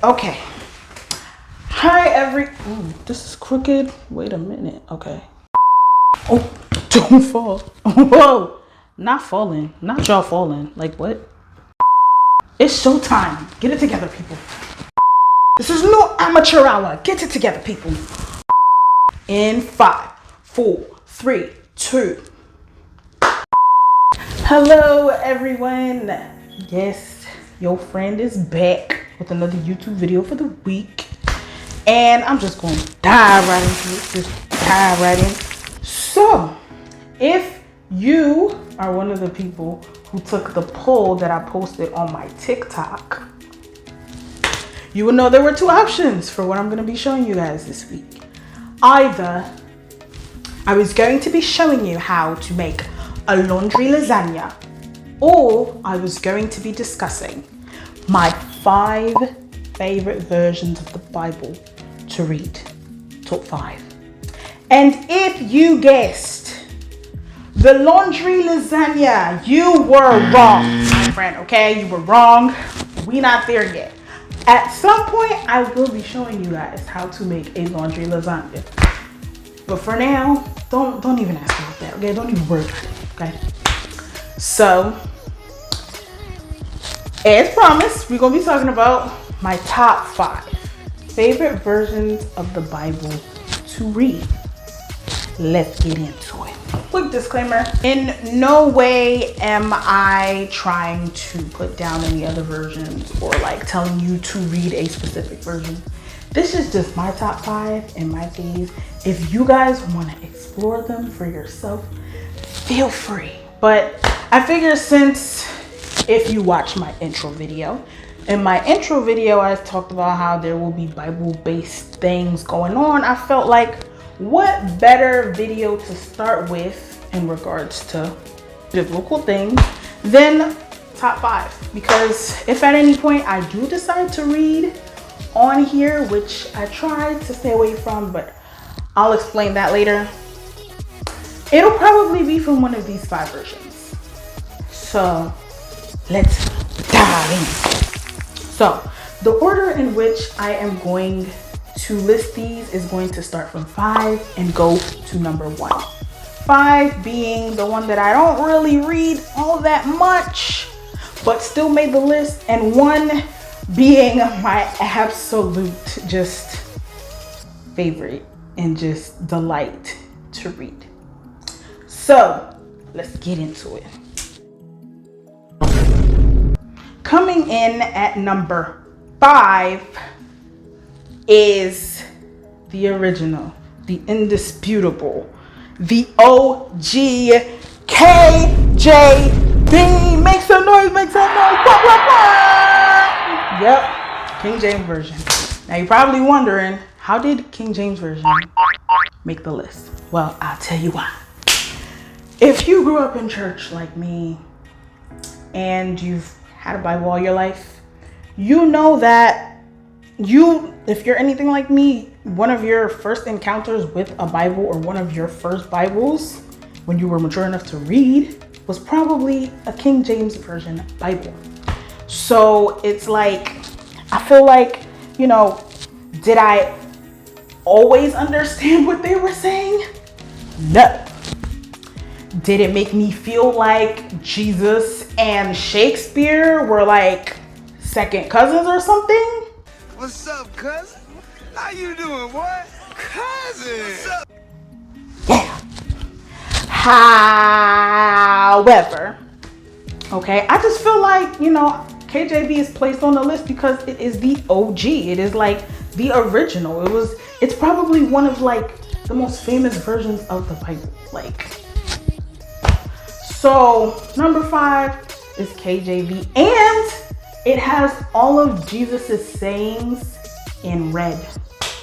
Okay. Hi, Ooh, this is crooked. Wait a minute. Okay. Oh, don't fall. Whoa. Not falling. Not y'all falling. Like what? It's showtime. Get it together, people. This is no amateur hour. Get it together, people. In 5, 4, 3, 2. Hello, everyone. Yes, your friend is back with another YouTube video for the week. And I'm just going to dive right into it. Just dive right in. So, if you are one of the people who took the poll that I posted on my TikTok, you will know there were two options for what I'm going to be showing you guys this week. Either I was going to be showing you how to make a laundry lasagna, or I was going to be discussing my 5 favorite versions of the Bible to read. Top 5. And if you guessed the laundry lasagna, you were wrong, my friend, okay? You were wrong. We not there yet. At some point, I will be showing you guys how to make a laundry lasagna. But for now, don't even ask about that, okay? Don't even worry about it, okay? So, as promised, we're gonna be talking about my top 5 favorite versions of the Bible to read. Let's get into it. Quick disclaimer, in no way am I trying to put down any other versions or like telling you to read a specific version. This is just my top 5 and my things. If you guys want to explore them for yourself, feel free. But I figure since if you watch my intro video, in my intro video, I talked about how there will be Bible-based things going on. I felt like what better video to start with in regards to biblical things than top 5? Because if at any point I do decide to read on here, which I tried to stay away from, but I'll explain that later, it'll probably be from one of these 5 versions. So let's dive in. So the order in which I am going to list these is going to start from 5 and go to number 1. 5 being the one that I don't really read all that much, but still made the list, and 1 being my absolute just favorite and just delight to read. So let's get into it. Coming in at number 5 is the original, the indisputable, the OG KJV. Make some noise, make some noise. Wah, wah, wah. Yep, King James Version. Now you're probably wondering, how did King James Version make the list? Well, I'll tell you why. If you grew up in church like me and you've had a Bible all your life, you know that if you're anything like me, one of your first encounters with a Bible, or one of your first Bibles when you were mature enough to read, was probably a King James Version Bible. So it's like, I feel like, did I always understand what they were saying? No. Did it make me feel like Jesus and Shakespeare were like second cousins or something? What's up, cousin? How you doing, boy? Cousin! What's up? Yeah. However, okay, I just feel like, KJV is placed on the list because it is the OG. It is like the original. It's probably one of like the most famous versions of the Bible. So number 5 is KJV, and it has all of Jesus's sayings in red.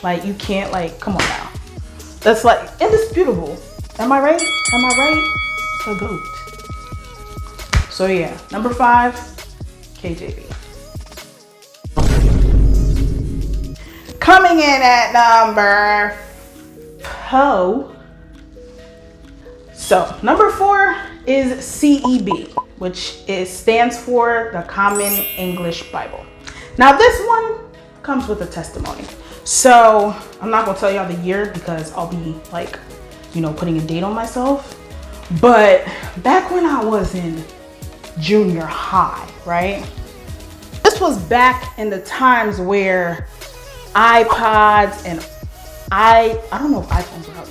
Like, you can't, come on now. That's like indisputable. Am I right? Am I right? The GOAT. So yeah, number 5, KJV. Coming in at number 4. So number 4 is CEB, which stands for the Common English Bible. Now this one comes with a testimony. So I'm not gonna tell y'all the year because I'll be like, you know, putting a date on myself. But back when I was in junior high, right? This was back in the times where iPods and I don't know if iPhones were out.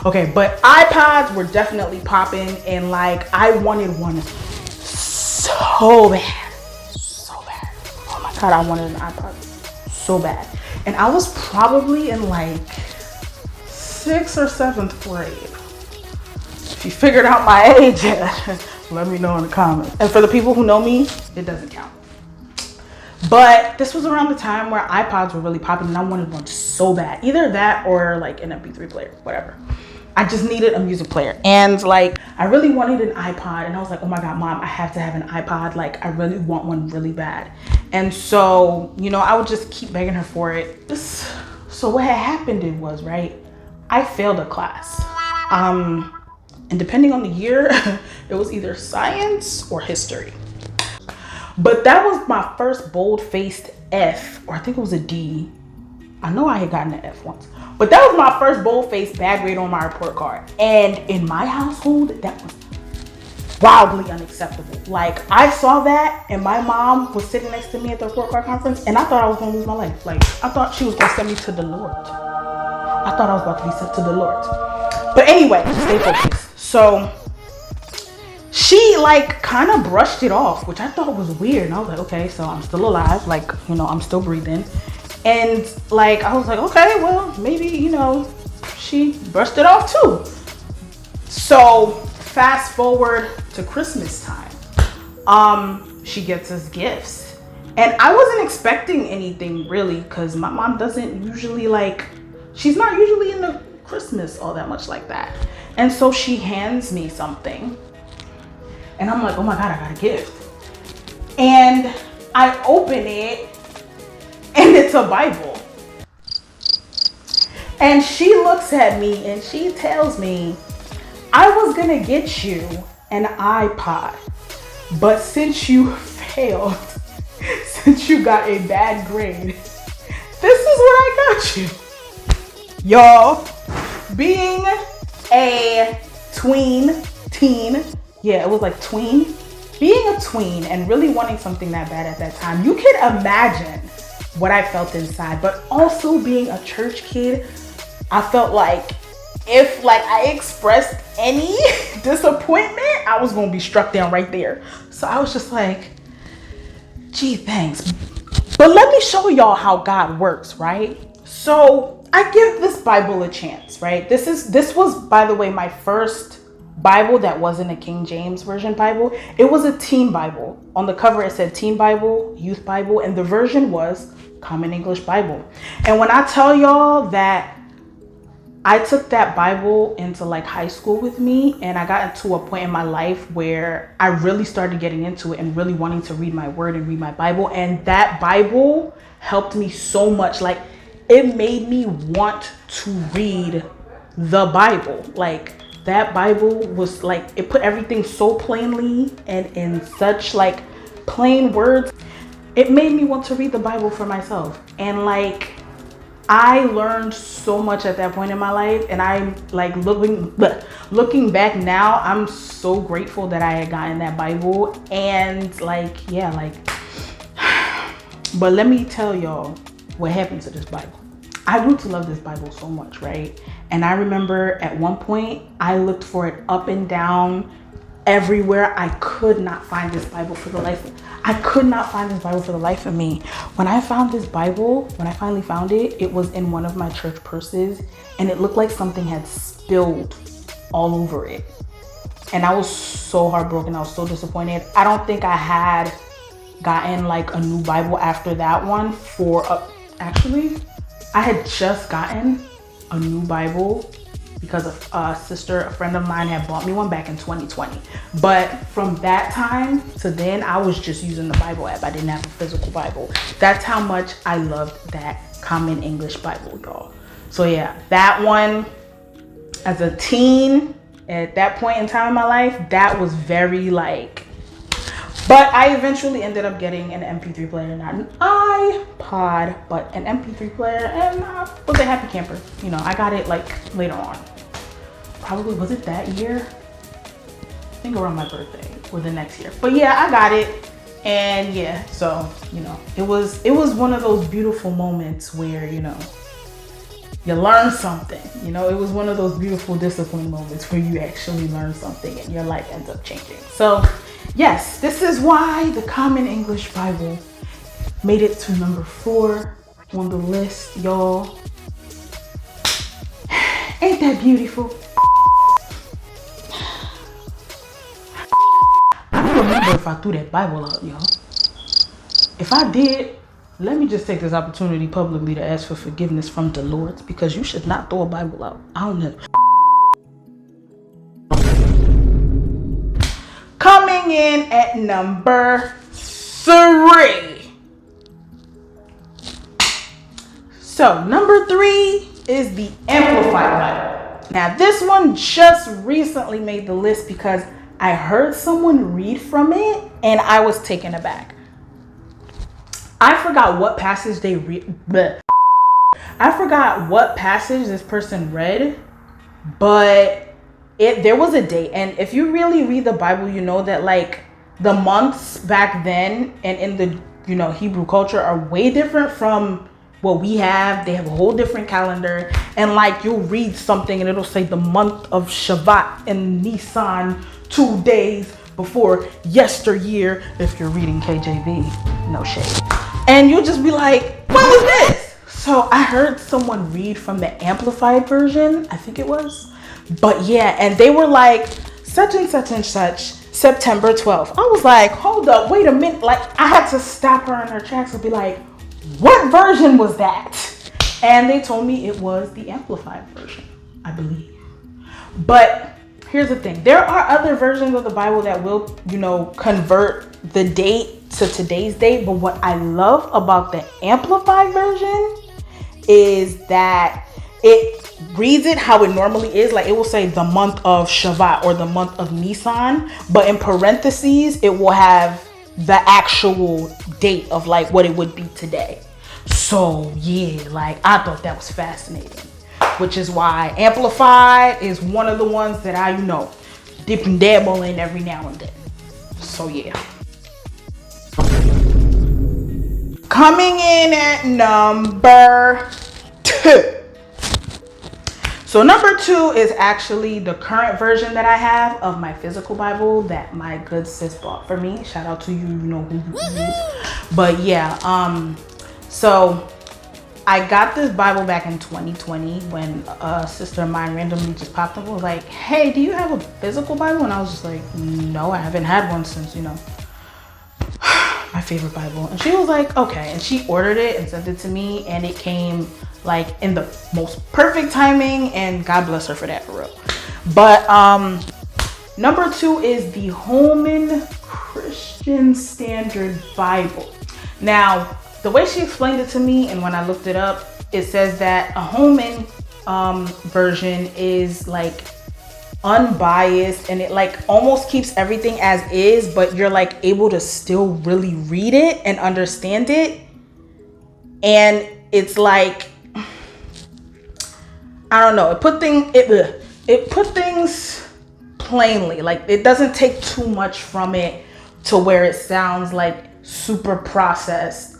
Okay, but iPods were definitely popping, and like I wanted one so bad. Oh my God, I wanted an iPod so bad. And I was probably in like 6th or 7th grade. If you figured out my age, let me know in the comments. And for the people who know me, it doesn't count. But this was around the time where iPods were really popping and I wanted one so bad. Either that or like an MP3 player, whatever. I just needed a music player. And like, I really wanted an iPod, and I was like, oh my God, Mom, I have to have an iPod. Like, I really want one really bad. And so, you know, I would just keep begging her for it. So what had happened was, right, I failed a class. And depending on the year, it was either science or history. But that was my first bold-faced F, or I think it was a D. I know I had gotten an F once. But that was my first bold-faced bad grade on my report card. And in my household, that was wildly unacceptable. Like, I saw that, and my mom was sitting next to me at the report card conference, and I thought I was gonna lose my life. Like, I thought she was gonna send me to the Lord. I thought I was about to be sent to the Lord. But anyway, stay focused. So she like kind of brushed it off, which I thought was weird. And I was like, okay, so I'm still alive. Like, you know, I'm still breathing. And like, I was like, okay, well, maybe, you know, she brushed it off too. So fast forward to Christmas time. She gets us gifts. And I wasn't expecting anything really, because my mom doesn't usually like, she's not usually into Christmas all that much like that. And so she hands me something. And I'm like, oh my God, I got a gift. And I open it, and it's a Bible. And she looks at me and she tells me, I was gonna get you an iPod, but since you failed, since you got a bad grade, this is what I got you. Y'all, being a teen, yeah, it was like tween. Being a tween and really wanting something that bad at that time, you can imagine what I felt inside. But also being a church kid, I felt like if like I expressed any disappointment, I was gonna be struck down right there. So I was just like, gee, thanks. But let me show y'all how God works, right? So I give this Bible a chance, right? This was, by the way, my first Bible that wasn't a King James Version Bible. It was a teen Bible. On the cover it said Teen Bible, Youth Bible, and the version was Common English Bible. And when I tell y'all that I took that Bible into like high school with me, and I got to a point in my life where I really started getting into it and really wanting to read my word and read my Bible. And that Bible helped me so much. Like, it made me want to read the Bible. Like, that Bible was like, it put everything so plainly and in such like plain words. It made me want to read the Bible for myself. And like, I learned so much at that point in my life, and I'm like looking back now, I'm so grateful that I had gotten that Bible. And like, yeah, like, but let me tell y'all what happened to this Bible. I grew to love this Bible so much, right? And I remember at one point I looked for it up and down everywhere. I could not find this Bible for the life. I could not find this Bible for the life of me. When I found this Bible, when I finally found it, it was in one of my church purses, and it looked like something had spilled all over it. And I was so heartbroken. I was so disappointed. I don't think I had gotten like a new Bible after that one actually, I had just gotten a new Bible because a friend of mine had bought me one back in 2020. But from that time to then, I was just using the Bible app. I didn't have a physical Bible. That's how much I loved that Common English Bible, y'all. So yeah, that one, as a teen, at that point in time in my life, that was very like But I eventually ended up getting an MP3 player, not an iPod, but an MP3 player, and I was a happy camper. You know, I got it like later on. Probably, was it that year? I think around my birthday or the next year. But yeah, I got it. And yeah, so, you know, it was one of those beautiful moments where, you know, you learn something. You know, it was one of those beautiful discipline moments where you actually learn something and your life ends up changing. So yes, this is why the Common English Bible made it to number 4 on the list, y'all. Ain't that beautiful? I don't remember if I threw that Bible out, y'all. If I did, let me just take this opportunity publicly to ask for forgiveness from the Lord, because you should not throw a Bible out. I don't know. Coming in at number 3. So number 3 is the Amplified Bible. Now this one just recently made the list because I heard someone read from it and I was taken aback. I forgot what passage they read. I forgot what passage this person read, but there was a date. And if you really read the Bible, you know that like the months back then and in the, you know, Hebrew culture are way different from what we have. They have a whole different calendar, and like you'll read something and it'll say the month of Shabbat and Nisan 2 days before yesteryear if you're reading KJV, no shade. And you'll just be like, what was this? So I heard someone read from the Amplified version, I think it was. But yeah, and they were like, such and such and such, September 12th. I was like, hold up, wait a minute. Like, I had to stop her in her tracks and be like, what version was that? And they told me it was the Amplified version, I believe. But here's the thing. There are other versions of the Bible that will, you know, convert the date to today's date. But what I love about the Amplified version is that it reads it how it normally is. Like it will say the month of Shabbat or the month of Nisan, but in parentheses, it will have the actual date of like what it would be today. So yeah, like I thought that was fascinating, which is why Amplified is one of the ones that I, you know, dip and dabble in every now and then. So yeah. Coming in at number 2. So number 2 is actually the current version that I have of my physical Bible that my good sis bought for me. Shout out to you, you know who you is. But yeah, so I got this Bible back in 2020 when a sister of mine randomly just popped up and was like, hey, do you have a physical Bible? And I was just like, no, I haven't had one since, you know, my favorite Bible. And she was like, okay. And she ordered it and sent it to me, and it came like in the most perfect timing, and God bless her for that, for real. But number 2 is the Holman Christian Standard Bible. Now, the way she explained it to me, and when I looked it up, it says that a Holman version is like unbiased, and it like almost keeps everything as is, but you're like able to still really read it and understand it. And it's like, I don't know, it put things plainly. Like it doesn't take too much from it to where it sounds like super processed,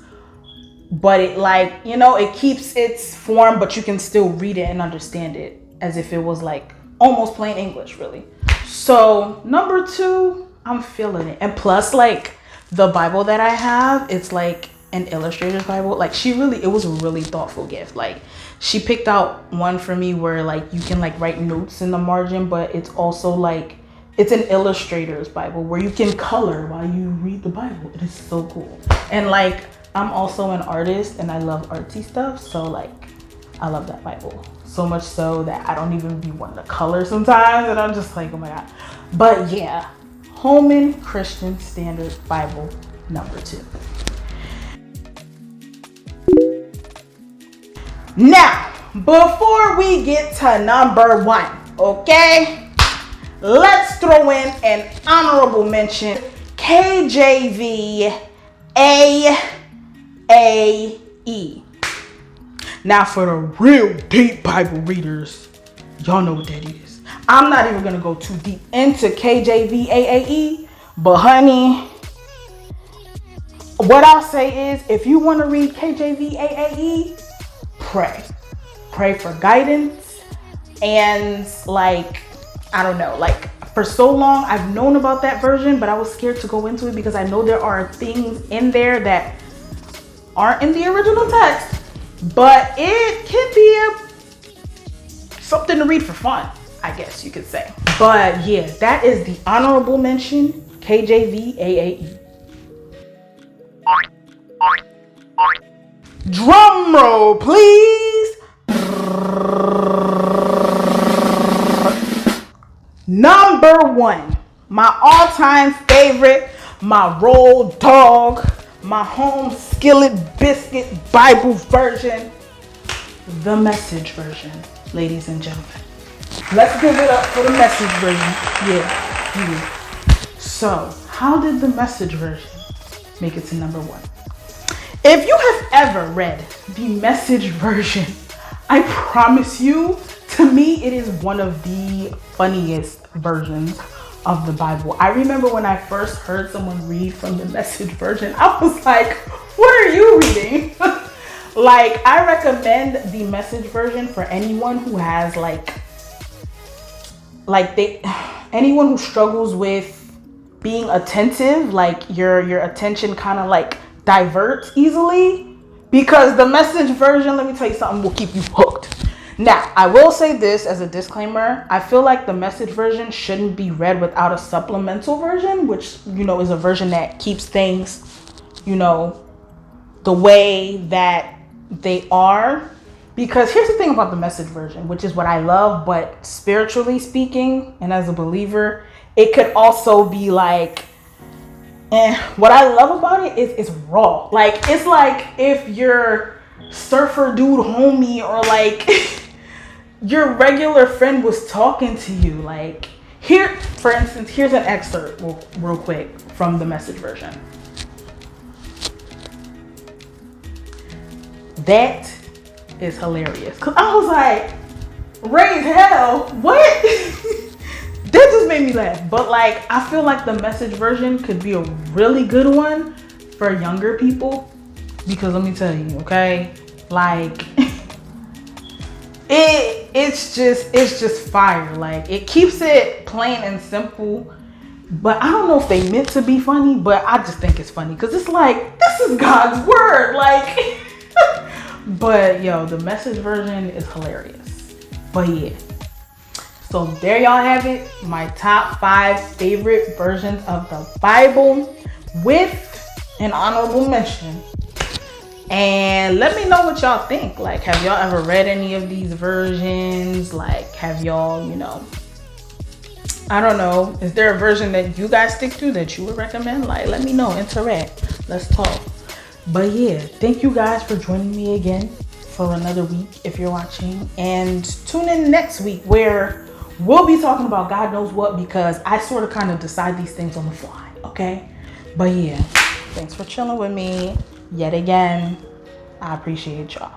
but it like, you know, it keeps its form, but you can still read it and understand it as if it was like almost plain English, really. So number 2, I'm feeling it. And plus, like the Bible that I have, it's like an illustrator's Bible. Like it was a really thoughtful gift. Like she picked out one for me where like you can like write notes in the margin, but it's also like, it's an illustrator's Bible where you can color while you read the Bible. It is so cool. And like, I'm also an artist and I love artsy stuff. So like, I love that Bible. So much so that I don't even be wanting to color sometimes. And I'm just like, oh my God. But yeah, Holman Christian Standard Bible number 2. Now, before we get to number 1, okay, let's throw in an honorable mention. KJV AAE. Now for the real deep Bible readers, y'all know what that is. I'm not even gonna go too deep into KJV AAE, but honey, what I'll say is, if you want to read KJV AAE, pray for guidance. And like, I don't know, like for so long I've known about that version, but I was scared to go into it because I know there are things in there that aren't in the original text, but it can be something to read for fun, I guess you could say. But yeah, that is the honorable mention, KJV AAE. Drum roll, please. Number 1, my all-time favorite, my roll dog, my home skillet biscuit Bible version, the Message version, ladies and gentlemen. Let's give it up for the Message version. Yeah. So, how did the Message version make it to number 1? If you have ever read the Message version, I promise you, to me, it is one of the funniest versions of the Bible. I remember when I first heard someone read from the Message version, I was like, what are you reading? Like, I recommend the Message version for anyone who has anyone who struggles with being attentive, like your attention kind of like diverts easily, because the Message version, let me tell you something, will keep you hooked. Now, I will say this as a disclaimer. I feel like the Message version shouldn't be read without a supplemental version, which, is a version that keeps things, the way that they are. Because here's the thing about the Message version, which is what I love, but spiritually speaking, and as a believer, it could also be like, what I love about it is it's raw. Like, it's like if your surfer dude homie or like your regular friend was talking to you. Like, here, for instance, here's an excerpt real quick from the Message version. That is hilarious. Cause I was like, raise hell, what? That just made me laugh. But like, I feel like the Message version could be a really good one for younger people, because let me tell you, okay, like it's just fire. Like, it keeps it plain and simple, but I don't know if they meant to be funny, but I just think it's funny because it's like, this is God's word, like. But yo, the Message version is hilarious. But yeah, so there y'all have it, my top 5 favorite versions of the Bible with an honorable mention. And let me know what y'all think. Like, have y'all ever read any of these versions? Like, have y'all, I don't know, is there a version that you guys stick to that you would recommend? Like, let me know, interact, let's talk. But yeah, thank you guys for joining me again for another week if you're watching. And tune in next week where we'll be talking about God knows what, because I sort of kind of decide these things on the fly, okay? But yeah, thanks for chilling with me yet again. I appreciate y'all.